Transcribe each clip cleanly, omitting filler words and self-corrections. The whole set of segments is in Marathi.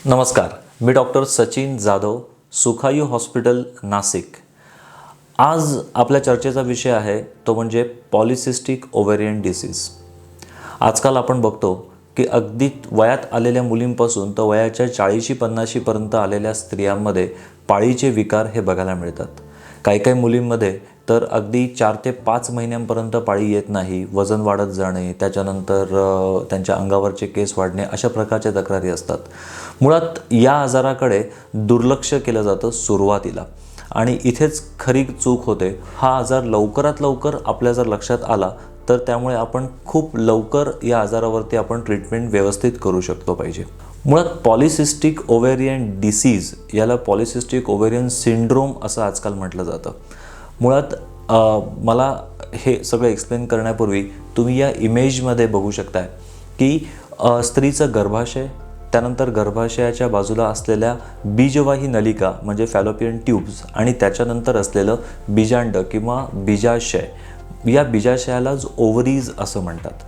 नमस्कार, मी डॉक्टर सचिन जाधव, सुखायू हॉस्पिटल नाशिक। आज आपल्या चर्चेचा विषय आहे तो म्हणजे पॉलिसिस्टिक ओव्हेरियन डिसीज। आजकाल आपण बघतो की अगदी वयात आलेल्या मुलींपासून तर वयाच्या 40-50 पर्यंत आलेल्या स्त्रियांमध्ये पाळीचे विकार हे बघायला मिळतात। काही मुलींमध्ये तर अगदी 4 ते 5 महिन्यांपर्यंत पाळी येत नाही, वजन वाढत जाणे, त्याच्यानंतर त्यांच्या अंगावरचे केस वाढणे, अशा प्रकारच्या तक्रारी असतात। मुळात या आजाराकडे दुर्लक्ष केलं जातं सुरुवातीला आणि इथेच खरी चूक होते। हा आजार लवकरात लवकर आपल्या जर लक्षात आला तर त्यामुळे आपण खूप लवकर या आजारावरती आपण ट्रीटमेंट व्यवस्थित करू शकतो पाहिजे। मुळात पॉलिसिस्टिक ओव्हेरियन डिसीज याला पॉलिसिस्टिक ओव्हेरियन सिंड्रोम असं आजकाल म्हटलं जातं। मुळात मला हे सगळं एक्सप्लेन करण्यापूर्वी तुम्ही या इमेजमध्ये बघू शकताय की स्त्रीचं गर्भाशय, त्यानंतर गर्भाशयाच्या बाजूला असलेल्या बीजवाही नलिका म्हणजे फॅलोपियन ट्यूब्स आणि त्याच्यानंतर असलेलं बीजांड किंवा बीजाशय, या बीजाशयालाच ओव्हरीज असं म्हणतात।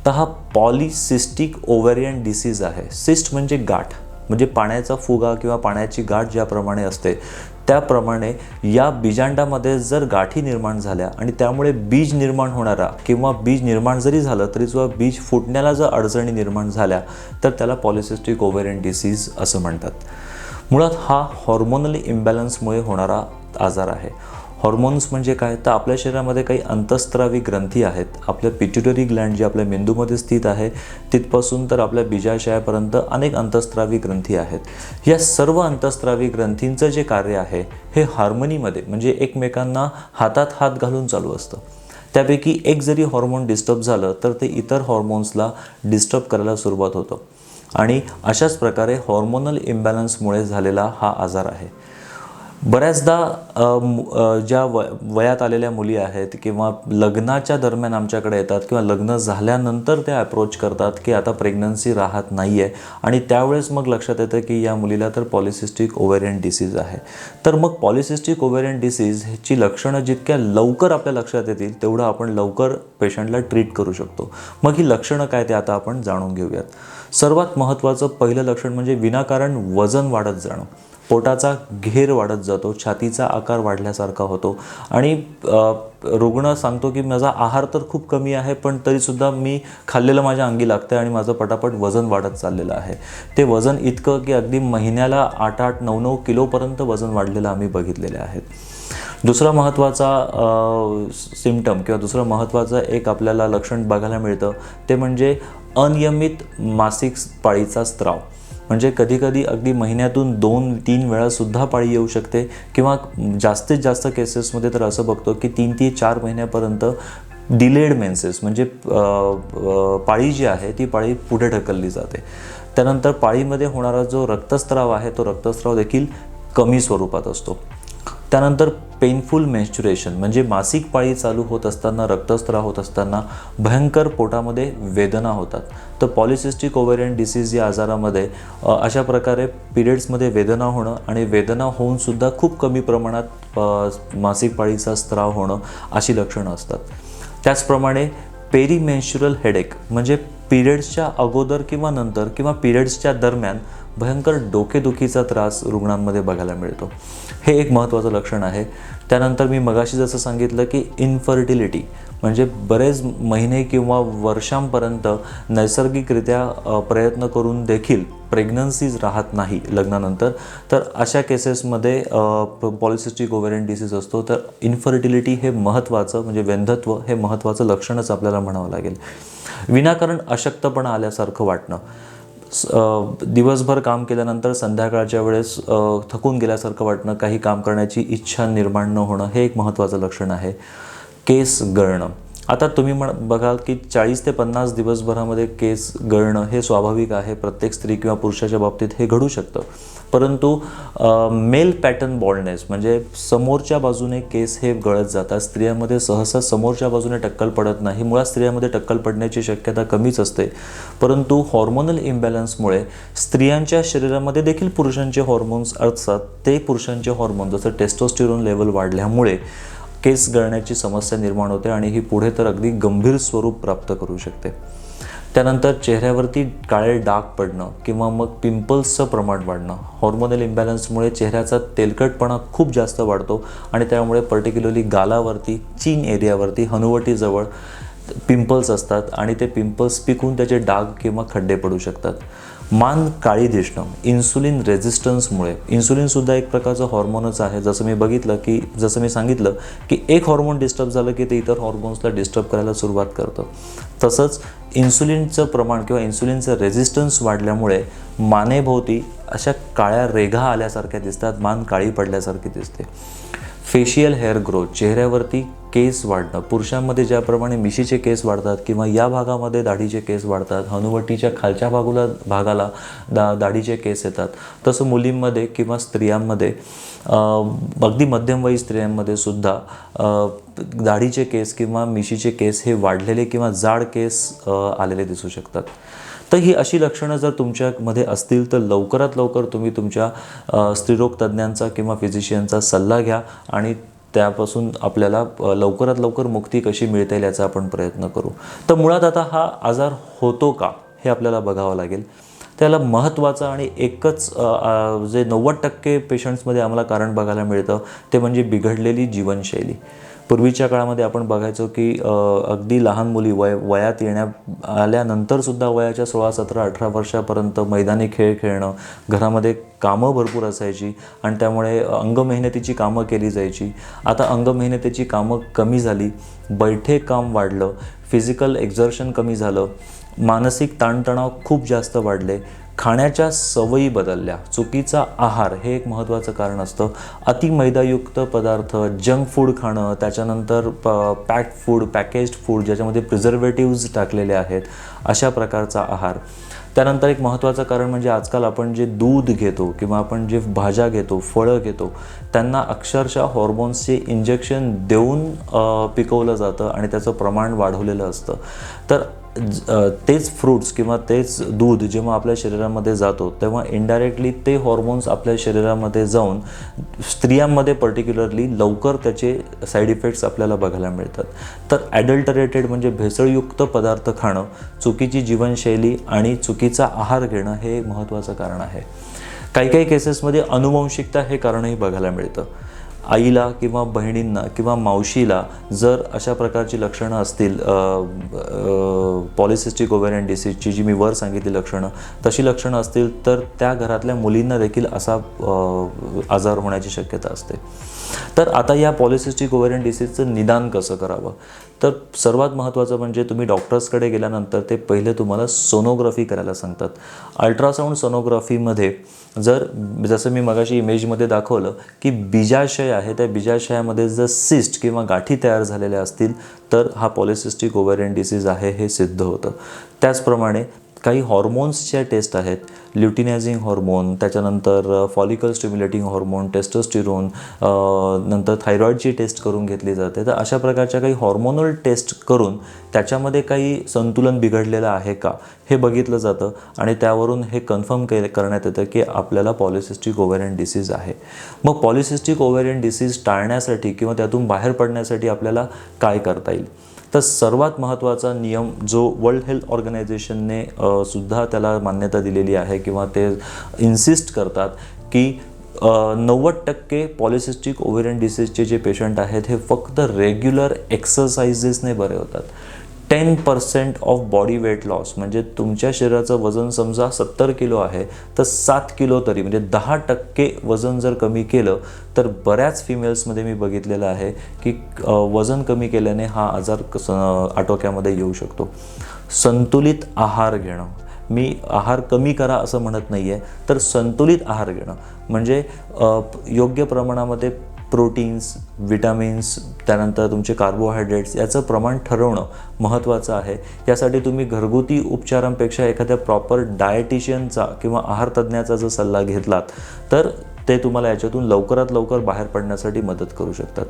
तर हा पॉलिसिस्टिक ओव्हेरियन डिसीज आहे। सिस्ट म्हणजे गाठ, म्हणजे पाण्याचा फुगा किंवा पाण्याची गाठ ज्याप्रमाणे असते त्याप्रमाणे या बीजांडामध्ये जर गाठी निर्माण झाल्या आणि त्यामुळे बीज निर्माण होणारा किंवा बीज निर्माण जरी झालं तरी सुद्धा बीज फुटण्याला जर अडचणी निर्माण झाल्या तर त्याला पॉलिसिस्टिक ओव्हेरियन डिसीज असं म्हणतात। मुळात हा हॉर्मोनल इम्बॅलन्समुळे होणारा आजार आहे। हॉर्मोन्स म्हणजे काय, तर आपल्या शरीरामध्ये काही अंतःस्रावी ग्रंथी आहेत। आपल्या पिट्युटरी ग्लँड जी आपल्या मेंदूमध्ये स्थित आहे तिथपासून तर आपल्या बीजाशयापर्यंत अनेक अंतःस्रावी ग्रंथी आहेत। या सर्व अंतःस्रावी ग्रंथींचं जे कार्य आहे हे हार्मनीमध्ये म्हणजे एकमेकांना हातात हात घालून चालू असतं। त्यापैकी एक जरी हॉर्मोन डिस्टर्ब झालं तर ते इतर हॉर्मोन्सला डिस्टर्ब करायला सुरुवात होतं आणि अशाच प्रकारे हॉर्मोनल इम्बॅलन्समुळे झालेला हा आजार आहे। बऱ्याचदा ज्या वयात आलेल्या मुली आहेत किंवा लग्नाच्या दरम्यान आमच्याकडे येतात किंवा लग्न झाल्यानंतर ते अप्रोच करतात की आता प्रेग्नन्सी राहत नाही आहे आणि त्यावेळेस मग लक्षात येतं की या मुलीला तर पॉलिसिस्टिक ओव्हेरियन डिसीज आहे। तर मग पॉलिसिस्टिक ओव्हेरियन डिसीज ह्याची लक्षणं जितक्या लवकर आपल्या लक्षात येतील तेवढं आपण लवकर पेशंटला ट्रीट करू शकतो। मग ही लक्षणं काय ते आता आपण जाणून घेऊयात। सर्वात महत्त्वाचं पहिलं लक्षण म्हणजे विनाकारण वजन वाढत जाणं, पोटाचा घेर वाढत जातो, छातीचा आकार वाढल्यासारखा होतो आणि रुग्ण सांगतो की माझा आहार तर खूप कमी आहे पण तरीसुद्धा मी खाल्लेलं माझ्या अंगी लागतं आणि माझं पटापट वजन वाढत चाललेलं आहे। ते वजन इतकं की अगदी महिन्याला 8-8, 9-9 किलोपर्यंत वजन वाढलेलं आम्ही बघितलेले आहेत। दुसरा महत्त्वाचा सिम्पटम किंवा दुसरं महत्त्वाचं एक आपल्याला लक्षण बघायला मिळतं ते म्हणजे अनियमित मासिक पाळीचा स्त्राव। म्हणजे कधीकधी अगदी महिन्यातून 2-3 वेळासुद्धा पाळी येऊ शकते किंवा जास्तीत जास्त केसेसमध्ये तर असं बघतो की 3 ते 4 महिन्यापर्यंत डिलेड मेन्सेस म्हणजे पाळी जी आहे ती पाळी पुढे ढकलली जाते। त्यानंतर पाळीमध्ये होणारा जो रक्तस्राव आहे तो रक्तस्राव देखील कमी स्वरूपात असतो। त्यानंतर पेनफुल मेन्स्ट्रुएशन म्हणजे मासिक पाळी चालू होत असताना, रक्तस्राव होत असताना भयंकर पोटामध्ये वेदना होतात। तर पॉलिसिस्टिक ओव्हेरियन डिसीज या आजारामध्ये अशा प्रकारे पिरियड्समध्ये वेदना होणं आणि वेदना होऊनसुद्धा खूप कमी प्रमाणात मासिक पाळीचा स्त्राव होणं अशी लक्षणं असतात। त्याचप्रमाणे पेरीमेन्स्ट्रुअल हेडेक म्हणजे पिरियड्सच्या अगोदर किंवा नंतर किंवा पिरियड्सच्या दरम्यान भयंकर डोकेदुखीचा त्रास रुग्णांमध्ये बघायला मिळतो। हे एक महत्त्वाचं लक्षण आहे। त्यानंतर मी मगाशी जसं सांगितलं की इन्फर्टिलिटी म्हणजे बरेच महिने किंवा वर्षांपर्यंत नैसर्गिकरित्या प्रयत्न करून देखील प्रेग्नन्सीज राहत नाही लग्नानंतर, तर अशा केसेसमध्ये पॉलिसिस्टिक ओव्हेरियन डिसीज असतो। तर इन्फर्टिलिटी हे महत्त्वाचं म्हणजे वंध्यत्व हे महत्त्वाचं लक्षणच आपल्याला म्हणावं लागेल। विनाकारण अशक्तपणा आल्यासारखं वाटणं, दिवसभर काम केल्यानंतर संध्याकाळच्या वेळेस थकून गेल्यासारखं वाटणं, काही काम करण्याची इच्छा निर्माण न होणं हे एक महत्त्वाचं लक्षण आहे। केस गळणं, आता तुम्ही बघाल की 40 ते 50 दिवसभरामध्ये केस गळणं हे स्वाभाविक आहे। प्रत्येक स्त्री किंवा पुरुषाच्या बाबतीत हे घडू शकतं, परंतु मेल पॅटर्न बॉल्डनेस म्हणजे समोरच्या बाजूने केस हे गळत जातात। स्त्रियांमध्ये सहसा समोरच्या बाजूने टक्कल पडत नाही। मुळात स्त्रियांमध्ये टक्कल पडण्याची शक्यता कमीच असते, परंतु हॉर्मोनल इम्बॅलन्समुळे स्त्रियांच्या शरीरामध्ये देखील पुरुषांचे हॉर्मोन्स असतात। ते पुरुषांचे हॉर्मोन जसं टेस्टोस्टेरोन लेवल वाढल्यामुळे केस गळण्याची समस्या निर्माण होते आणि ही पुढे तर अगदी गंभीर स्वरूप प्राप्त करू शकते। त्यानंतर चेहऱ्यावरती काळे डाग पडणं किंवा मग पिंपल्सचं प्रमाण वाढणं. हॉर्मोनल इम्बॅलन्समुळे चेहऱ्याचा तेलकटपणा खूप जास्त वाढतो आणि त्यामुळे पर्टिक्युलरली गालावरती, चीन एरियावरती, हनुवटीजवळ पिंपल्स असतात आणि ते पिंपल्स पिकून त्याचे डाग किंवा खड्डे पडू शकतात. मान काळी दिसणं इन्सुलिन रेझिस्टन्समुळे. इन्सुलिनसुद्धा एक प्रकारचं हॉर्मोनच आहे. जसं मी सांगितलं की एक हॉर्मोन डिस्टर्ब झालं की ते इतर हॉर्मोन्सला डिस्टर्ब करायला सुरुवात करतं. तसंच इन्सुलिनचं प्रमाण किंवा इन्सुलिनचं रेझिस्टन्स वाढल्यामुळे मानेभोवती अशा काळ्या रेघा आल्यासारख्या दिसतात, मान काळी पडल्यासारखी दिसते. फेशियल हेअर ग्रोथ, चेहऱ्यावरती केस वाढणं. पुरुषांमध्ये ज्याप्रमाणे मिशीचे केस वाढतात किंवा या भागामध्ये दाढीचे केस वाढतात, हनुवटीच्या खालच्या भागाला दाढीचे केस येतात, तसं मुलींमध्ये किंवा स्त्रियांमध्ये, अगदी मध्यमवयी स्त्रियांमध्ये सुद्धा दाढीचे केस किंवा मिशीचे केस हे वाढलेले किंवा जाड केस आलेले दिसू शकतात. तर ही अशी लक्षणं जर तुमच्यामध्ये असतील तर लवकरात लवकर तुम्ही तुमच्या स्त्रीरोग तज्ज्ञांचा किंवा फिजिशियनचा सल्ला घ्या आणि त्यापासून आपल्याला लवकरात लवकर मुक्ती कशी मिळता येईल याचा आपण प्रयत्न करू. तर मुळात आता हा आजार होतो का हे आपल्याला बघावं लागेल. त्याला महत्त्वाचं आणि एकच जे 90% पेशंट्समध्ये आम्हाला कारण बघायला मिळतं ते म्हणजे बिघडलेली जीवनशैली. पूर्वीच्या काळामध्ये आपण बघायचो की अगदी लहान मुली वयात आल्यानंतरसुद्धा वयाच्या 16, 17, 18 वर्षापर्यंत मैदानी खेळ खेळणं, घरामध्ये कामं भरपूर असायची आणि त्यामुळे अंगमेहनतीची कामं केली जायची. आता अंगमेहनतीची कामं कमी झाली, बैठे काम वाढलं, फिजिकल एक्झर्शन कमी झालं, मानसिक ताणतणाव खूप जास्त वाढले, खाण्याच्या सवयी बदलल्या, चुकीचा आहार हे एक महत्त्वाचं कारण असतं. अतिमैदायुक्त पदार्थ, जंक फूड खाणं, त्याच्यानंतर पॅक्ड फूड, पॅकेज्ड फूड ज्याच्यामध्ये प्रिझर्वेटिव्ज टाकलेले आहेत, अशा प्रकारचा आहार. त्यानंतर एक महत्त्वाचं कारण म्हणजे आजकाल आपण जे दूध घेतो किंवा आपण जे भाज्या घेतो, फळं घेतो, त्यांना अक्षरशः हॉर्मोन्सचे इंजेक्शन देऊन पिकवलं जातं आणि त्याचं प्रमाण वाढवलेलं असतं. तर तेच फ्रूट्स किंवा तेच दूध जेव्हा आपल्या शरीरामध्ये जातो तेव्हा इनडायरेक्टली ते हॉर्मोन्स आपल्या शरीरामध्ये जाऊन स्त्रियांमध्ये पर्टिक्युलरली लवकर त्याचे साईड इफेक्ट्स आपल्याला बघायला मिळतात. तर ॲडल्टरेटेड म्हणजे भेसळयुक्त पदार्थ खाणं, चुकीची जीवनशैली आणि चुकीचा आहार घेणं हे एक महत्त्वाचं कारण आहे. काही केसेसमध्ये अनुवंशिकता हे कारणही बघायला मिळतं. आईला किंवा बहिणींना किंवा मावशीला जर अशा प्रकारची लक्षणं असतील, पॉलिसिस्टिक ओव्हेरियन डिसीजची जी मी वर सांगितली लक्षणं, तशी लक्षणं असतील तर त्या घरातल्या मुलींना देखील असा आजार होण्याची शक्यता असते. तर आता या पॉलिसिस्टिक ओव्हेरियन डिसीजचं निदान कसं करावं? तर सर्वात महत्त्वाचं म्हणजे तुम्ही डॉक्टर्सकडे गेल्यानंतर ते पहिले तुम्हाला सोनोग्राफी करायला सांगतात. अल्ट्रासाऊंड सोनोग्राफीमध्ये जसं मी मगाशी इमेजमध्ये दाखवलं की बीजाशय आहे, त्या बीजाशयामध्ये जर सिस्ट किंवा गाठी तयार झालेल्या असतील तर हा पॉलिसिस्टिक ओव्हेरियन डिसीज आहे हे सिद्ध होतं. त्याचप्रमाणे काही हॉर्मोन्सच्या टेस्ट आहेत, ल्युटिनायझिंग हॉर्मोन, त्याच्यानंतर फॉलिकल स्टिम्युलेटिंग हॉर्मोन, टेस्टोस्टिरोन, नंतर थायरॉईडची टेस्ट करून घेतली जाते. तर अशा प्रकारच्या काही हॉर्मोनल टेस्ट करून त्याच्यामध्ये काही संतुलन बिघडलेलं आहे का हे बघितलं जातं आणि त्यावरून हे कन्फर्म करण्यात येतं की आपल्याला पॉलिसिस्टिक ओव्हेरियन डिसीज आहे. मग पॉलिसिस्टिक ओव्हेरियन डिसीज टाळण्यासाठी किंवा त्यातून बाहेर पडण्यासाठी आपल्याला काय करता येईल? तर सर्वात महत्त्वाचा नियम जो वर्ल्ड हेल्थ ऑर्गनायझेशनने सुद्धा त्याला मान्यता दिलेली आहे किंवा ते इन्सिस्ट करतात की 90% पॉलिसिस्टिक ओव्हेरियन डिसीजचे जे पेशंट आहेत हे फक्त रेग्युलर एक्सरसाइजेसने बरे होतात. 10% ऑफ बॉडी वेट लॉस म्हणजे तुमच्या शरीराचं वजन समजा 70 किलो आहे तर 7 किलो तरी म्हणजे 10% वजन जर कमी केलं तर बऱ्याच फिमेल्समध्ये मी बघितलेलं आहे की वजन कमी केल्याने हा आजार आटोक्यामध्ये येऊ शकतो. संतुलित आहार घेणं, मी आहार कमी करा असं म्हणत नाही आहे, तर संतुलित आहार घेणं म्हणजे योग्य प्रमाणामध्ये प्रोटीन्स, विटामिन्स, त्यानंतर तुमचे कार्बोहायड्रेट्स याचं प्रमाण ठरवणं महत्त्वाचं आहे. यासाठी तुम्ही घरगुती उपचारांपेक्षा एखाद्या प्रॉपर डायटिशियनचा किंवा आहार तज्ज्ञाचा जर सल्ला घेतलात तर ते तुम्हाला याच्यातून लवकरात लवकर बाहेर पडण्यासाठी मदत करू शकतात.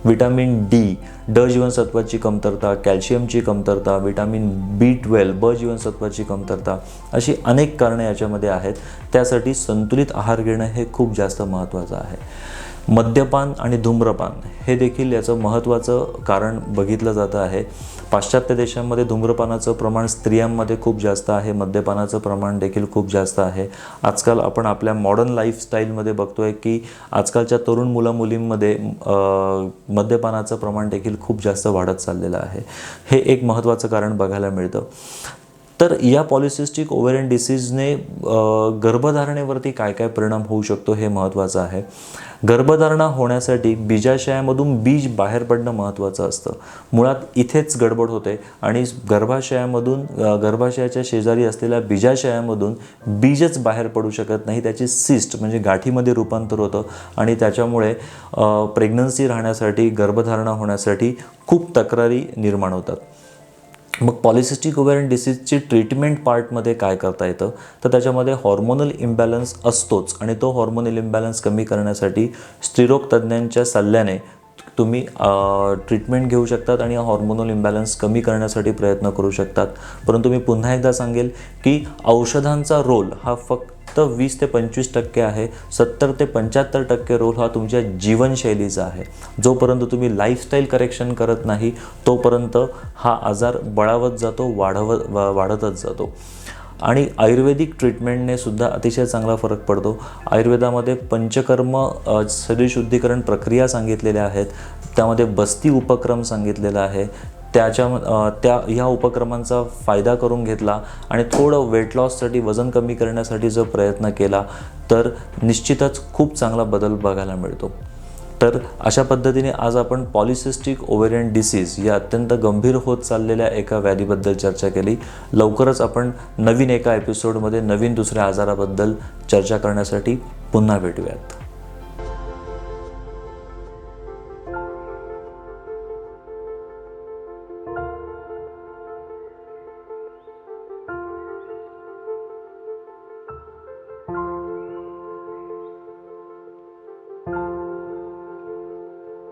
विटॅमिन ड जीवनसत्वाची कमतरता, कॅल्शियमची कमतरता, विटॅमिन B12 जीवनसत्वाची कमतरता, अशी अनेक कारणे याच्यामध्ये आहेत. त्यासाठी संतुलित आहार घेणं हे खूप जास्त महत्त्वाचं आहे. मद्यपान आणि धूम्रपान हे देखील याचं महत्त्वाचं कारण बघितलं जातं आहे. पाश्चात्य देशांमध्ये धूम्रपानाचं प्रमाण स्त्रियांमध्ये खूप जास्त आहे, मद्यपानाचं प्रमाण देखील खूप जास्त आहे. आजकाल आपण आपल्या मॉडर्न लाईफस्टाईलमध्ये बघतोय की आजकालच्या तरुण मुलामुलींमध्ये मद्यपानाचं प्रमाण देखील खूप जास्त वाढत चाललेलं आहे. हे एक महत्त्वाचं कारण बघायला मिळतं. तर या पॉलिसिस्टिक ओव्हेरियन डिसीजने गर्भधारणेवरती काय काय परिणाम होऊ शकतो हे महत्त्वाचं आहे. गर्भधारणा होण्यासाठी बीजाशयामधून बीज बाहेर पडणं महत्त्वाचं असतं. मुळात इथेच गडबड होते आणि गर्भाशयाच्या शेजारी असलेल्या बीजाशयामधून बीजच बाहेर पडू शकत नाही. त्याची सिस्ट म्हणजे गाठीमध्ये रूपांतर होतं आणि त्याच्यामुळे प्रेग्नन्सी राहण्यासाठी, गर्भधारणा होण्यासाठी खूप तक्रारी निर्माण होतात. मग पॉलिसिस्टिक ओव्हेरियन डिसीजची ट्रीटमेंट पार्टमध्ये काय करता येतं, तर त्याच्यामध्ये हॉर्मोनल इम्बॅलन्स असतोच आणि तो हॉर्मोनल इम्बॅलन्स कमी करण्यासाठी स्त्रीरोग तज्ज्ञांच्या सल्ल्याने तुम्ही ट्रीटमेंट घेऊ शकतात आणि हॉर्मोनल इम्बॅलन्स कमी करण्यासाठी प्रयत्न करू शकतात. परंतु मी पुन्हा एकदा सांगेल की औषधांचा रोल हा फक्त 20 ते 25% आहे. 70 ते 75% रोल हा तुमच्या जीवनशैलीचा आहे. जोपर्यंत तुम्ही लाईफस्टाईल करेक्शन करत नाही तोपर्यंत हा आजार बळावत जातो, वाढतच जातो. आणि आयुर्वेदिक ट्रीटमेंटने सुद्धा अतिशय चांगला फरक पडतो. आयुर्वेदामध्ये पंचकर्म शरीरशुद्धीकरण प्रक्रिया सांगितलेल्या आहेत, त्यामध्ये बस्ती उपक्रम सांगितलेला आहे. ह्या उपक्रमांचा फायदा करून घेतला आणि थोडं वेट लॉससाठी, वजन कमी करण्यासाठी जर प्रयत्न केला तर निश्चितच खूप चांगला बदल बघायला मिळतो. तर अशा पद्धतीने आज आपण पॉलिसिस्टिक ओव्हेरियन डिसीज या अत्यंत गंभीर होत चाललेल्या एका व्याधीबद्दल चर्चा केली. लवकरच आपण नवीन एका एपिसोडमध्ये नवीन दुसऱ्या आजाराबद्दल चर्चा करण्यासाठी पुन्हा भेटूयात.